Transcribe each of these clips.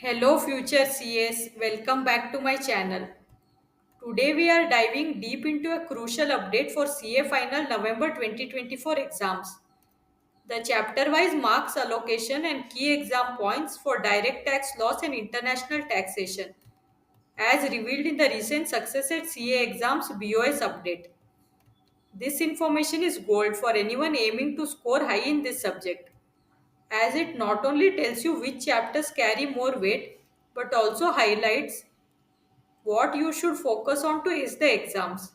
Hello future CS, welcome back to my channel. Today we are diving deep into a crucial update for CA final November 2024 exams. The chapter wise marks allocation and key exam points for direct tax laws and international taxation as revealed in the recent Success at CA exams BOS update. This information is gold for anyone aiming to score high in this subject, as it not only tells you which chapters carry more weight but also highlights what you should focus on to is the exams.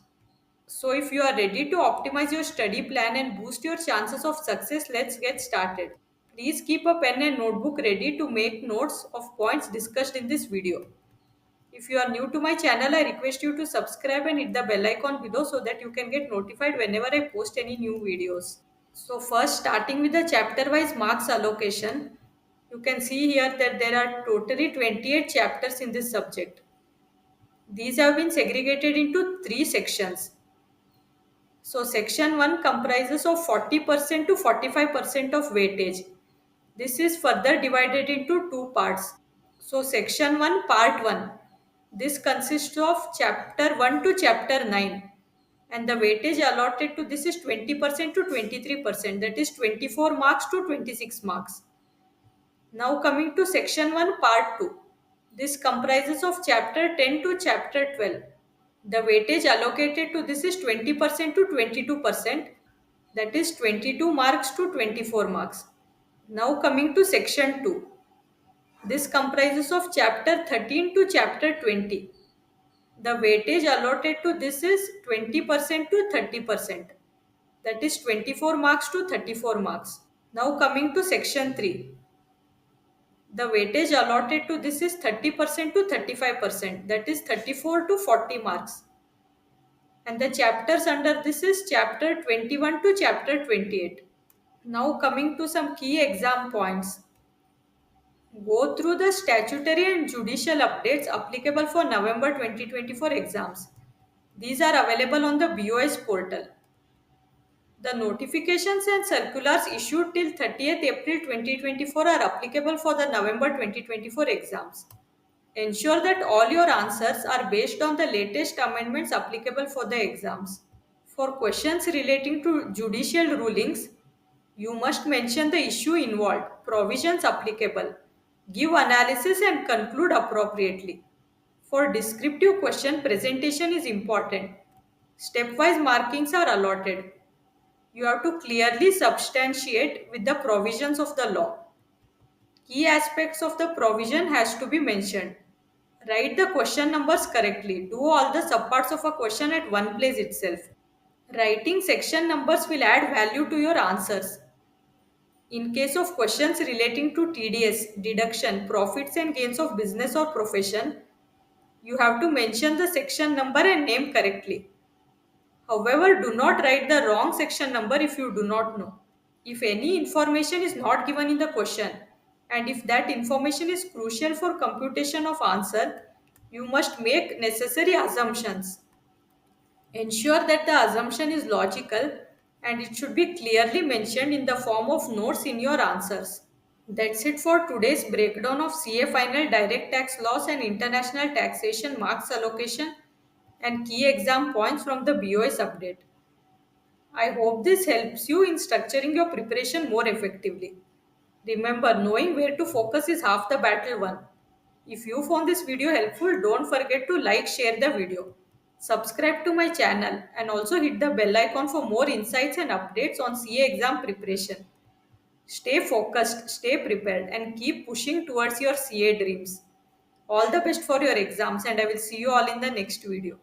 So if you are ready to optimize your study plan and boost your chances of success, let's get started. Please keep a pen and notebook ready to make notes of points discussed in this video. If you are new to my channel, I request you to subscribe and hit the bell icon below so that you can get notified whenever I post any new videos. So first, starting with the chapter wise marks allocation, you can see here that there are totally 28 chapters in this subject. These have been segregated into three sections. So section 1 comprises of 40% to 45% of weightage. This is further divided into two parts. So section 1 part 1. This consists of chapter 1 to chapter 9, and the weightage allotted to this is 20% to 23%, that is 24 marks to 26 marks. Now coming to section 1 part 2. This comprises of chapter 10 to chapter 12. The weightage allocated to this is 20% to 22%, that is 22 marks to 24 marks. Now coming to section 2. This comprises of chapter 13 to chapter 20. The weightage allotted to this is 20% to 30%, that is 24 marks to 34 marks. Now coming to section 3. The weightage allotted to this is 30% to 35%, that is 34 to 40 marks. And the chapters under this is chapter 21 to chapter 28. Now coming to some key exam points. Go through the statutory and judicial updates applicable for November 2024 exams. These are available on the BOS portal. The notifications and circulars issued till 30th April 2024 are applicable for the November 2024 exams. Ensure that all your answers are based on the latest amendments applicable for the exams. For questions relating to judicial rulings, you must mention the issue involved, provisions applicable, give analysis and conclude appropriately. For descriptive question, presentation is important. Stepwise markings are allotted. You have to clearly substantiate with the provisions of the law. Key aspects of the provision has to be mentioned. Write the question numbers correctly. Do all the subparts of a question at one place itself. Writing section numbers will add value to your answers. In case of questions relating to TDS, deduction, profits and gains of business or profession, you have to mention the section number and name correctly. However, do not write the wrong section number if you do not know. If any information is not given in the question, and if that information is crucial for computation of answer, you must make necessary assumptions. Ensure that the assumption is logical and it should be clearly mentioned in the form of notes in your answers. That's it for today's breakdown of CA Final Direct Tax Laws and International Taxation Marks Allocation and key exam points from the BOS update. I hope this helps you in structuring your preparation more effectively. Remember, knowing where to focus is half the battle won. If you found this video helpful, don't forget to like, share the video. Subscribe to my channel and also hit the bell icon for more insights and updates on CA exam preparation. Stay focused, stay prepared, and keep pushing towards your CA dreams. All the best for your exams, and I will see you all in the next video.